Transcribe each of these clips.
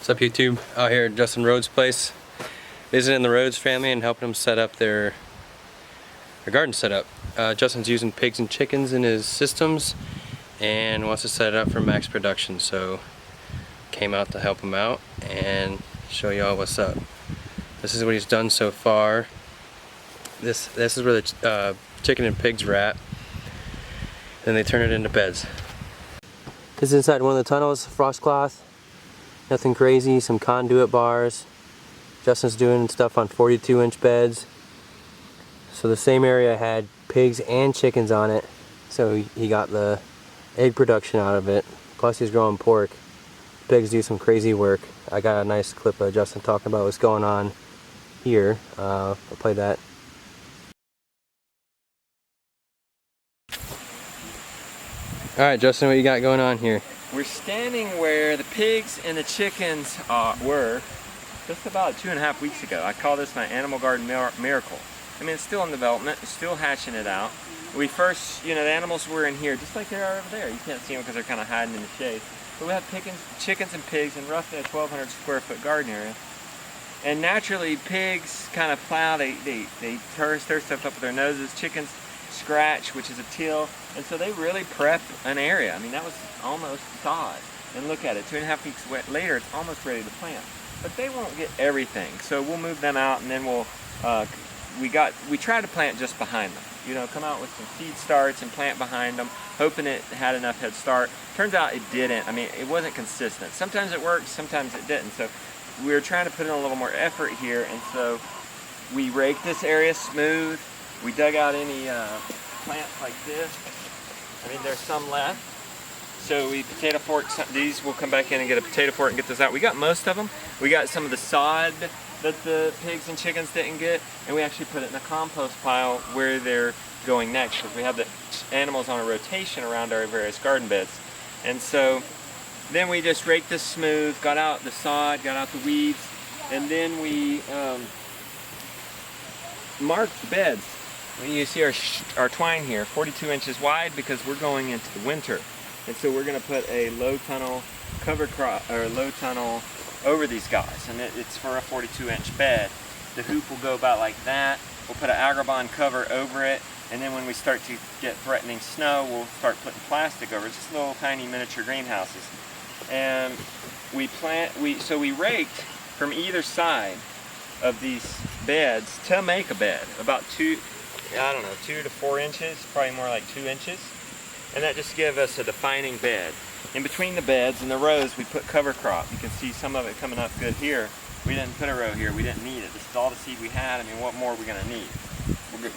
What's up, YouTube? Out here at Justin Rhodes' place, visiting the Rhodes family and helping them set up their garden setup. Justin's using pigs and chickens in his systems and wants to set it up for max production, so came out to help him out and show y'all what's up. This is what he's done so far. This is where the chicken and pigs are at. Then they turn it into beds. This is inside one of the tunnels, frost cloth. Nothing crazy, some conduit bars. Justin's doing stuff on 42-inch beds. So the same area had pigs and chickens on it. So he got the egg production out of it. Plus he's growing pork. Pigs do some crazy work. I got a nice clip of Justin talking about what's going on here. I'll play that. Alright, Justin, what you got going on here? We're standing where the pigs and the chickens were just about 2.5 weeks ago. I call this my animal garden miracle. I mean, it's still in development, it's still hatching it out. We first, the animals were in here just like they are over there. You can't see them because they're kind of hiding in the shade. But we have chickens and pigs in roughly a 1,200 square foot garden area. And naturally, pigs kind of plow, they stir stuff up with their noses. Chickens scratch, which is a till, and so they really prep an area. I mean, that was almost sod. And look at it, 2.5 weeks later, it's almost ready to plant. But they won't get everything, so we'll move them out, and then we'll we try to plant just behind them. Come out with some seed starts and plant behind them, hoping it had enough head start. Turns out it didn't. I mean, it wasn't consistent. Sometimes it worked, sometimes it didn't. So we were trying to put in a little more effort here, and so we raked this area smooth. We dug out any plants like this. I mean, there's some left. So we potato fork these. We'll come back in and get a potato fork and get those out. We got most of them. We got some of the sod that the pigs and chickens didn't get, and we actually put it in a compost pile where they're going next, because we have the animals on a rotation around our various garden beds. And so then we just raked this smooth, got out the sod, got out the weeds, and then we marked the beds. You see our twine here, 42 inches wide, because we're going into the winter. And so we're going to put a low tunnel cover crop, or low tunnel over these guys. And it's for a 42-inch bed. The hoop will go about like that. We'll put an agribond cover over it. And then when we start to get threatening snow, we'll start putting plastic over it. Just little tiny miniature greenhouses. And so we raked from either side of these beds to make a bed. About 2 to 4 inches, probably more like 2 inches. And that just gives us a defining bed. In between the beds and the rows, we put cover crop. You can see some of it coming up good here. We didn't put a row here, we didn't need it. This is all the seed we had. I mean, what more are we gonna need?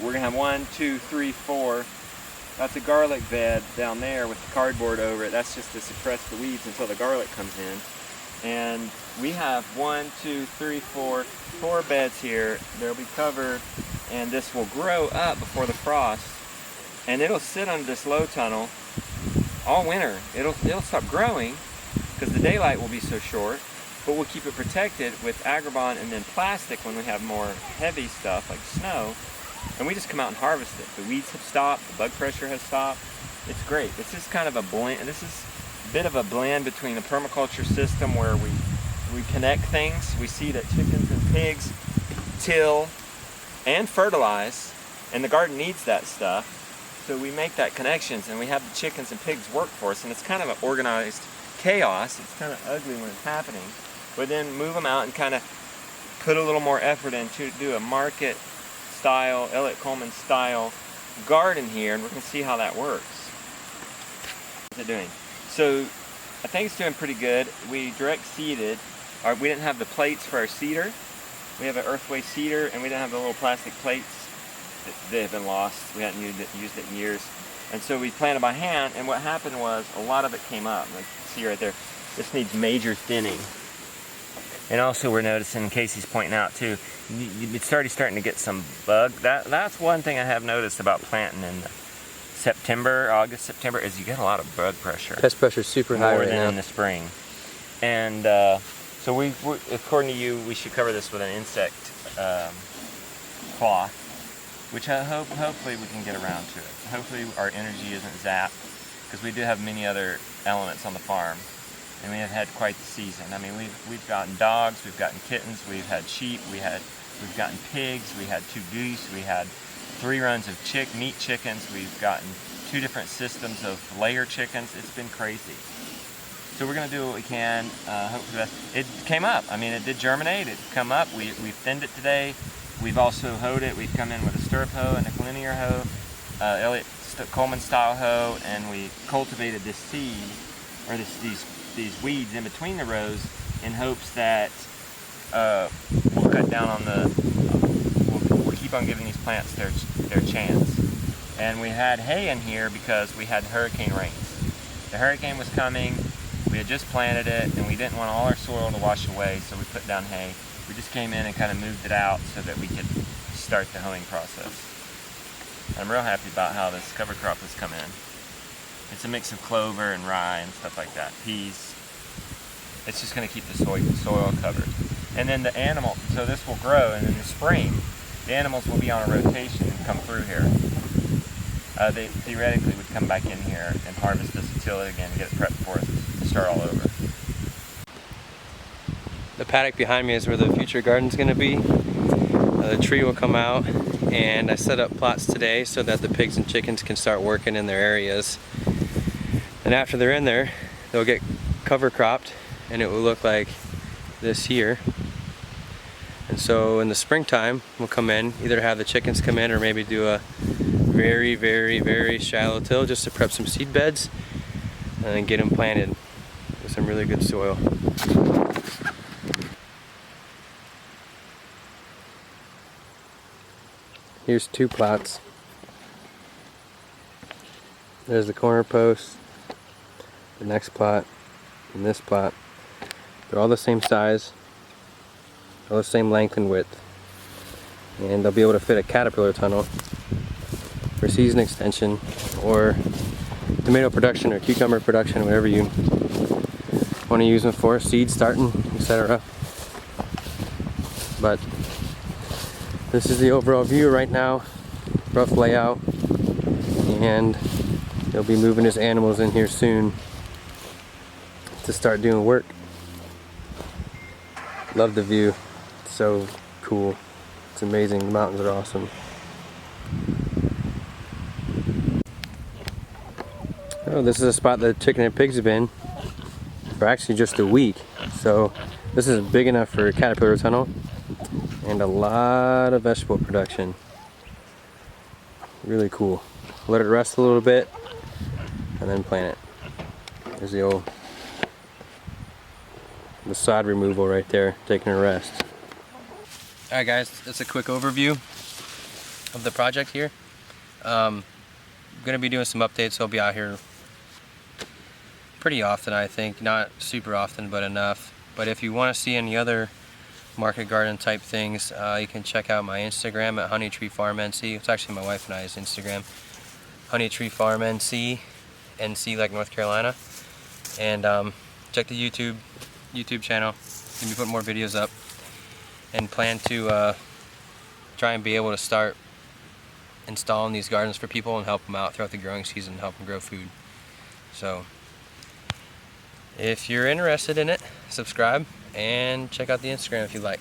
We're gonna have 1, 2, 3, 4. That's a garlic bed down there with the cardboard over it. That's just to suppress the weeds until the garlic comes in. And we have 1, 2, 3, 4 beds here. They'll be covered, and this will grow up before the frost, and it'll sit under this low tunnel all winter. It'll stop growing because the daylight will be so short, but we'll keep it protected with agribond and then plastic when we have more heavy stuff like snow, and we just come out and harvest it. The weeds have stopped, the bug pressure has stopped. It's great. This is kind of a blend. This is a bit of a blend between the permaculture system where we connect things. We see that chickens and pigs till and fertilize, and the garden needs that stuff. So we make that connections, and we have the chickens and pigs work for us, and it's kind of an organized chaos. It's kind of ugly when it's happening, but then move them out and kind of put a little more effort in to do a market style, Elliott Coleman style garden here, and we're going to see how that works. What's it doing? So I think it's doing pretty good. We direct seeded. We didn't have the plates for our seeder. We have an earthway seeder, and we didn't have the little plastic plates. They have been lost. We hadn't used it in years. And so we planted by hand, and what happened was a lot of it came up. Like you see right there, this needs major thinning. And also we're noticing, Casey's pointing out too, it's already starting to get some bug. That's one thing I have noticed about planting in August, September, is you get a lot of bug pressure. Pest pressure is super high right now. More than in the spring. And so according to you, we should cover this with an insect cloth, which hopefully we can get around to it. Hopefully our energy isn't zapped, because we do have many other elements on the farm. and we have had quite the season. I mean, we've gotten dogs, we've gotten kittens, we've had sheep, we've gotten pigs, we had 2 geese, we had 3 runs of meat chickens, we've gotten 2 different systems of layer chickens. It's been crazy. So we're going to do what we can, hope for the best. It came up. I mean, it did germinate. It come up. We thinned it today. We've also hoed it. We've come in with a stirrup hoe and a linear hoe, Elliott Coleman style hoe, and we cultivated this seed, or these weeds in between the rows in hopes that we'll cut down on we'll keep on giving these plants their chance. And we had hay in here because we had hurricane rains. The hurricane was coming. We had just planted it, and we didn't want all our soil to wash away, so we put down hay. We just came in and kind of moved it out so that we could start the hoeing process. I'm real happy about how this cover crop has come in. It's a mix of clover and rye and stuff like that, peas. It's just going to keep the soil covered. And then the animal, so this will grow, and in the spring, the animals will be on a rotation and come through here. They theoretically would come back in here and harvest this and till it again and get it prepped for us to start all over. The paddock behind me is where the future garden's going to be. The tree will come out, and I set up plots today so that the pigs and chickens can start working in their areas. And after they're in there, they'll get cover cropped, and it will look like this here. And so in the springtime, we'll come in, either have the chickens come in or maybe do a very, very, very shallow till just to prep some seed beds and then get them planted with some really good soil. Here's 2 plots. There's the corner post, the next plot, and this plot. They're all the same size, all the same length and width. And they'll be able to fit a caterpillar tunnel for season extension or tomato production or cucumber production, whatever you want to use them for, seed starting, etc. But this is the overall view right now, rough layout, and they'll be moving his animals in here soon to start doing work. Love the view, it's so cool, it's amazing, the mountains are awesome. Oh, this is a spot that chicken and pigs have been for actually just a week, so this is big enough for a caterpillar tunnel and a lot of vegetable production. Really cool. Let it rest a little bit and then plant it. There's the sod removal right there, taking a rest. Alright guys, that's a quick overview of the project here. I'm going to be doing some updates, so I'll be out here pretty often, I think. Not super often, but enough. But if you want to see any other market garden type things, you can check out my Instagram at Honeytree Farm NC. It's actually my wife and I's Instagram. Honeytree Farm NC, NC like North Carolina. And check the YouTube channel. We'll be putting more videos up. And plan to try and be able to start installing these gardens for people and help them out throughout the growing season, help them grow food. So if you're interested in it, subscribe and check out the Instagram if you like.